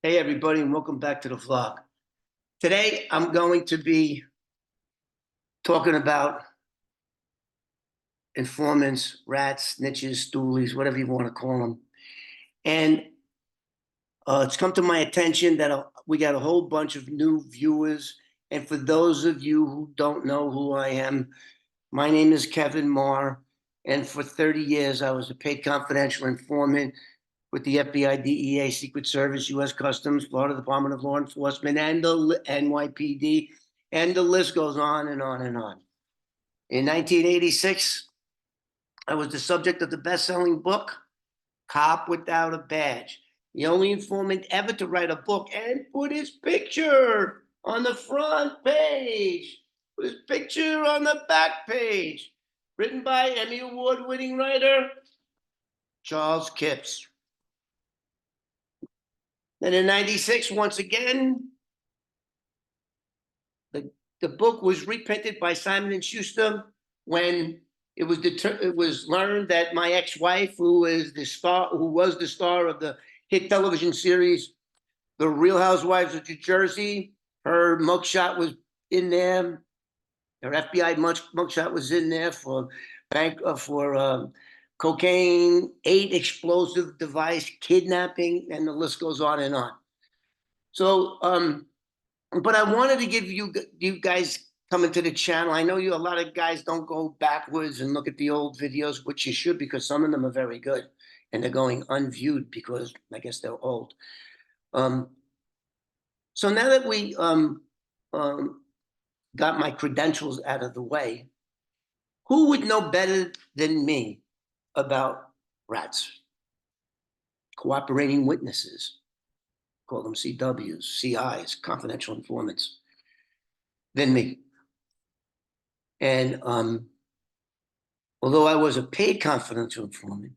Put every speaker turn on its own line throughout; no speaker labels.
Hey, everybody, and welcome back to the vlog. Today, I'm going to be talking about informants, rats, snitches, stoolies, whatever you want to call them. And it's come to my attention that we got a whole bunch of new viewers. And for those of you who don't know who I am, my name is Kevin Marr. And for 30 years, I was a paid confidential informant with the FBI, DEA, Secret Service, U.S. Customs, Florida Department of Law Enforcement, and the NYPD, and the list goes on and on and on. In 1986, I was the subject of the best-selling book, Cop Without a Badge, the only informant ever to write a book and put his picture on the front page, put his picture on the back page, written by Emmy Award-winning writer Charles Kipps. Then in 96, once again, the book was reprinted by Simon & Schuster when it was learned that my ex-wife, who was the star of the hit television series The Real Housewives of New Jersey, her mugshot was in there. Her FBI mugshot was in there for cocaine, 8 explosive device, kidnapping, and the list goes on and on. So, but I wanted to give you guys coming to the channel. I know a lot of guys don't go backwards and look at the old videos, which you should, because some of them are very good, and they're going unviewed because I guess they're old. So now that we got my credentials out of the way, who would know better than me about rats? Cooperating witnesses, call them CWs, CIs, confidential informants, than me. And although I was a paid confidential informant,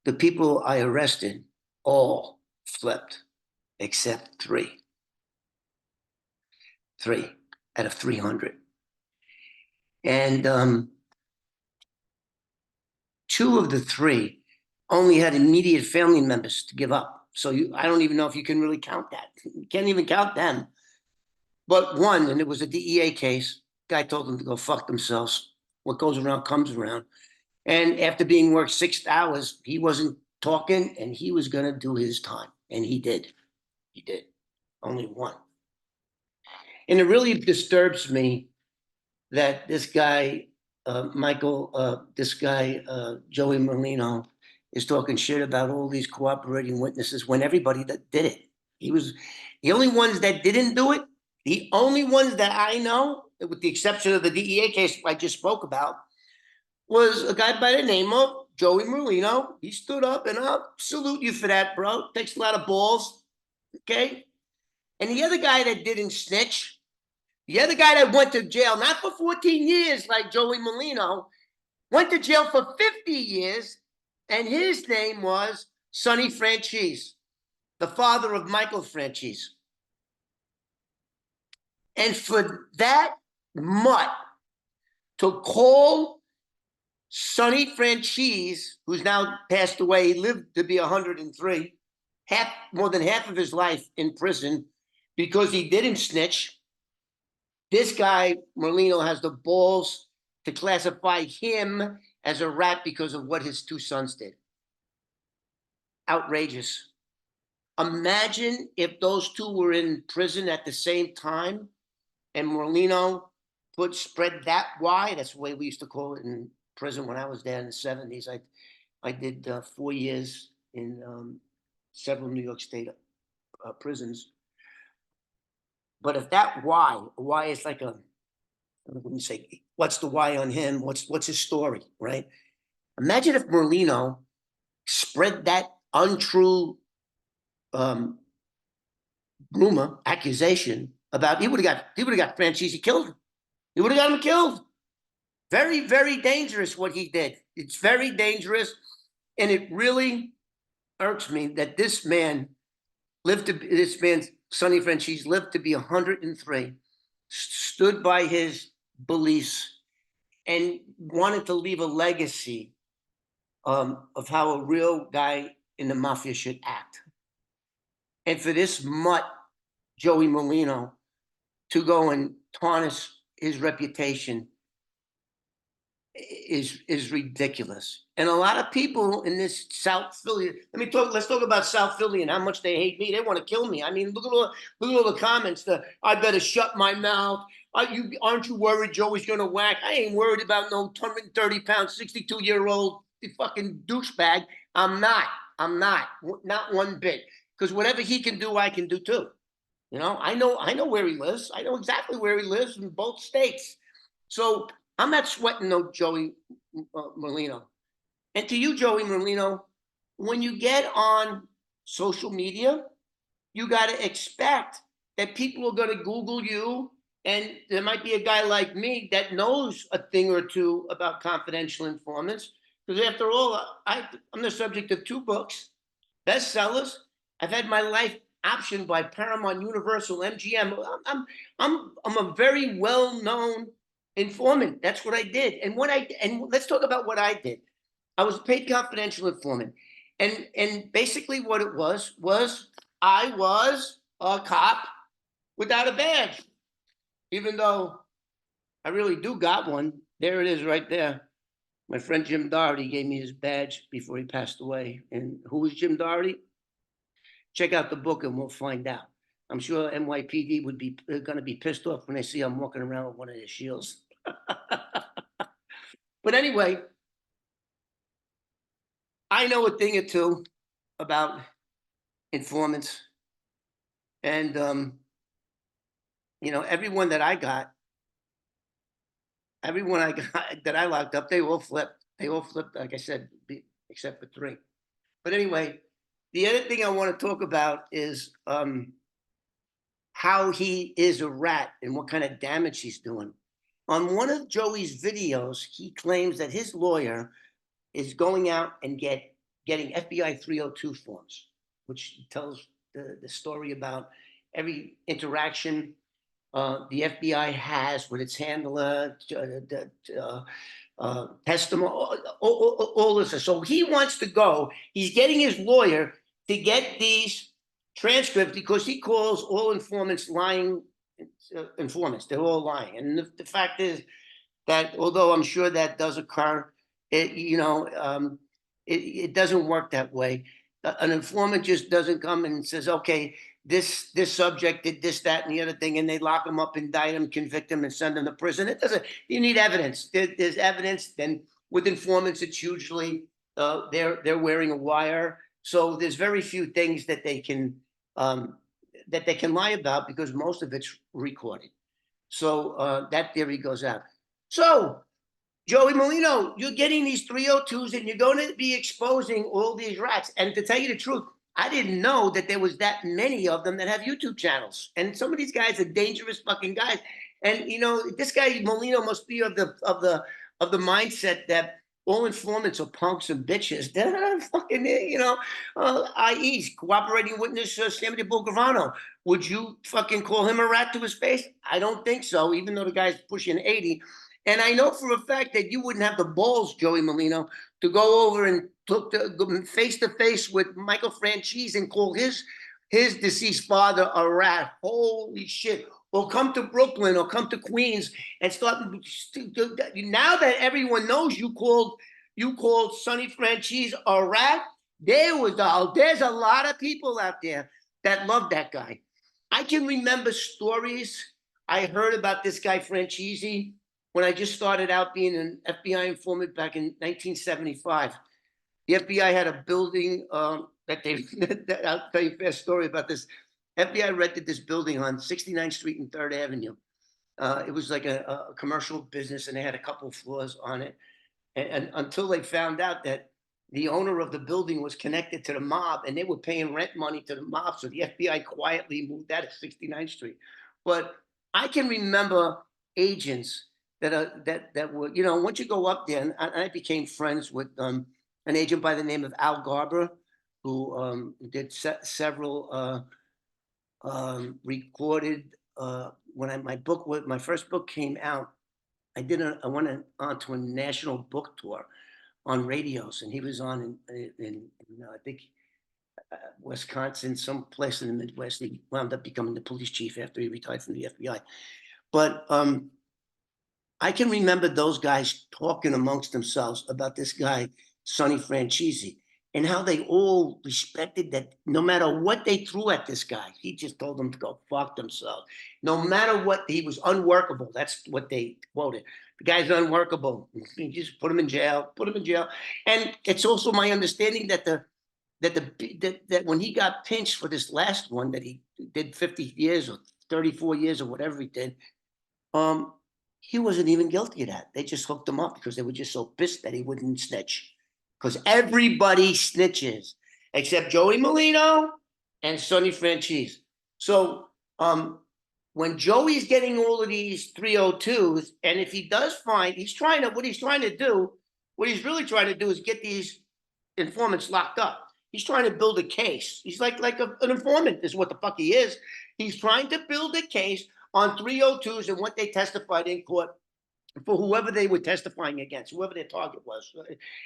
the people I arrested all flipped except 3. 3 out of 300. And 2 of the 3 only had immediate family members to give up. So I don't even know if you can really count that. You can't even count them. But 1, and it was a DEA case, guy told them to go fuck themselves. What goes around comes around. And after being worked 6 hours, he wasn't talking, and he was going to do his time. And he did. He did. Only 1. And it really disturbs me that this guy, Joey Merlino, is talking shit about all these cooperating witnesses when everybody that did it. He was the only ones that didn't do it. The only ones that I know, with the exception of the DEA case I just spoke about, was a guy by the name of Joey Merlino. He stood up, and I'll salute you for that, bro. Takes a lot of balls, okay? And the other guy that didn't snitch, the other guy that went to jail, not for 14 years like Joey Merlino, went to jail for 50 years, and his name was Sonny Franzese, the father of Michael Franzese. And for that mutt to call Sonny Franzese, who's now passed away, he lived to be 103, more than half of his life in prison because he didn't snitch. This guy, Merlino, has the balls to classify him as a rat because of what his 2 sons did. Outrageous. Imagine if those 2 were in prison at the same time and Merlino spread that wide. That's the way we used to call it in prison when I was there in the 70s. I did 4 years in several New York State prisons. But if that why is like when you say, what's the why on him? What's his story, right? Imagine if Merlino spread that untrue rumor, accusation about he would have got Franzese killed. He would have got him killed. Very, very dangerous what he did. It's very dangerous, and it really irks me that this man Sonny Franzese lived to be 103, stood by his beliefs, and wanted to leave a legacy of how a real guy in the mafia should act. And for this mutt, Joey Merlino, to go and tarnish his reputation is ridiculous. And a lot of people in this South Philly, let's talk about South Philly and how much they hate me. They want to kill me. I mean, look at all the comments. I better shut my mouth. Aren't you worried Joey's going to whack? I ain't worried about no 130-pound, 62-year-old fucking douchebag. I'm not one bit. Because whatever he can do, I can do too. You know, I know where he lives. I know exactly where he lives in both states. So I'm not sweating no Joey Merlino. And to you, Joey Merlino, when you get on social media, you got to expect that people are going to Google you. And there might be a guy like me that knows a thing or two about confidential informants. Because after all, I'm the subject of 2 books, bestsellers. I've had my life optioned by Paramount, Universal, MGM. I'm a very well-known informant. That's what I did. And let's talk about what I did. I was a paid confidential informant. And basically what it was I was a cop without a badge. Even though I really do got one. There it is right there. My friend Jim Doherty gave me his badge before he passed away. And who was Jim Doherty? Check out the book and we'll find out. I'm sure NYPD would be going to be pissed off when they see I'm walking around with one of their shields. But anyway, I know a thing or two about informants. And, you know, everyone that I got that I locked up, they all flipped. They all flipped, like I said, except for 3. But anyway, the other thing I want to talk about is how he is a rat and what kind of damage he's doing. On one of Joey's videos, he claims that his lawyer is going out and getting FBI 302 forms, which tells the story about every interaction the FBI has with its handler, testimony, all this. So he wants to go. He's getting his lawyer to get these transcripts because he calls all informants lying informants. They're all lying. And the fact is that although I'm sure that does occur, it doesn't work that way. An informant just doesn't come and says, okay, this subject did this, that, and the other thing, and they lock them up, indict them, convict them, and send them to prison. It doesn't. You need evidence. There's evidence. Then with informants, it's usually they're wearing a wire. So there's very few things that they can lie about because most of it's recorded. So that theory goes out. So Joey Merlino, you're getting these 302s and you're going to be exposing all these rats. And to tell you the truth, I didn't know that there was that many of them that have YouTube channels. And some of these guys are dangerous fucking guys. And you know, this guy Merlino must be of the mindset that all informants are punks and bitches. They're not fucking, i.e. cooperating witness Sammy Bulgravano. Would you fucking call him a rat to his face? I don't think so, even though the guy's pushing 80. And I know for a fact that you wouldn't have the balls, Joey Merlino, to go over and talk face to face with Michael Franzese and call his deceased father a rat. Holy shit. Or come to Brooklyn or come to Queens and start. Now that everyone knows you called Sonny Franzese a rat, there's a lot of people out there that love that guy. I can remember stories I heard about this guy Franzese when I just started out being an FBI informant back in 1975. The FBI had a building I'll tell you a fast story about this. FBI rented this building on 69th Street and 3rd Avenue. It was like a commercial business, and they had a couple of floors on it. And until they found out that the owner of the building was connected to the mob, and they were paying rent money to the mob, so the FBI quietly moved out of 69th Street. But I can remember agents that were, once you go up there, and I became friends with an agent by the name of Al Garber, who did several recorded when my first book came out. I went on to a national book tour on radios, and he was on in I think Wisconsin, some place in the Midwest. He wound up becoming the police chief after he retired from the FBI. But I can remember those guys talking amongst themselves about this guy, Sonny Franzese, and how they all respected that no matter what they threw at this guy, he just told them to go fuck themselves. No matter what, he was unworkable. That's what they quoted. The guy's unworkable. You just put him in jail, put him in jail. And it's also my understanding that that when he got pinched for this last one that he did 50 years or 34 years or whatever he did, he wasn't even guilty of that. They just hooked him up because they were just so pissed that he wouldn't snitch. Because everybody snitches except Joey Merlino and Sonny Franzese. So when Joey's getting all of these 302s, and if he does find, what he's really trying to do is get these informants locked up. He's trying to build a case. He's like an informant is what the fuck he is. He's trying to build a case on 302s and what they testified in court for whoever they were testifying against, whoever their target was.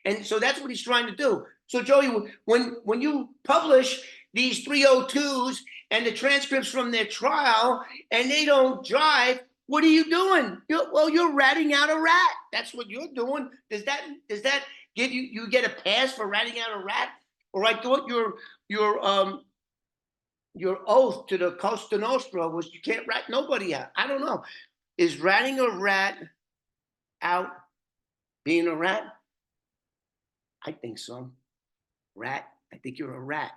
And so that's what he's trying to do. So Joey, when you publish these 302s and the transcripts from their trial and they don't drive, what are you doing? You're ratting out a rat. That's what you're doing. Does that give you get a pass for ratting out a rat? Or I thought your oath to the Costa Nostra was you can't rat nobody out. I don't know. Is ratting a rat out being a rat? I think so. Rat, I think you're a rat.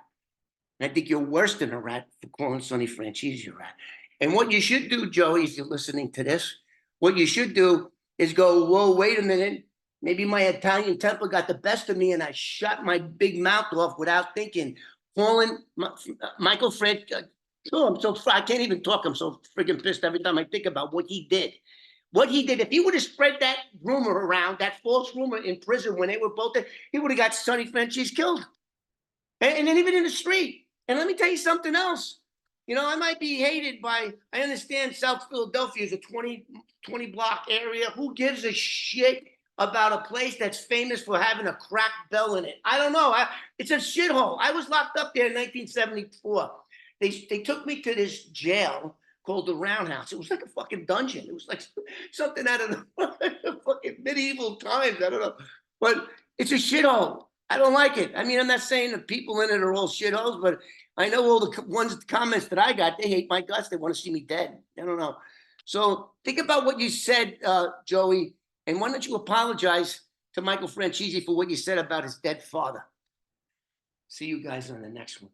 And I think you're worse than a rat for calling Sonny Franzese a rat. And what you should do, Joey, if you're listening to this, what you should do is go, whoa, wait a minute. Maybe my Italian temper got the best of me and I shut my big mouth off without thinking. Calling Michael Frank, I can't even talk. I'm so freaking pissed every time I think about what he did. What he did, if he would have spread that rumor around, that false rumor in prison when they were both there, he would have got Sonny Franzese killed. And then even in the street. And let me tell you something else. You know, I might be hated by, I understand South Philadelphia is a 20 block area. Who gives a shit about a place that's famous for having a crack bell in it? I don't know. It's a shithole. I was locked up there in 1974. They took me to this jail called the Roundhouse. It was like a fucking dungeon. It was like something out of the fucking medieval times. I don't know. But it's a shithole. I don't like it. I mean, I'm not saying the people in it are all shitholes, but I know all the comments that I got, they hate my guts. They want to see me dead. I don't know. So think about what you said, Joey, and why don't you apologize to Michael Franzese for what you said about his dead father? See you guys on the next one.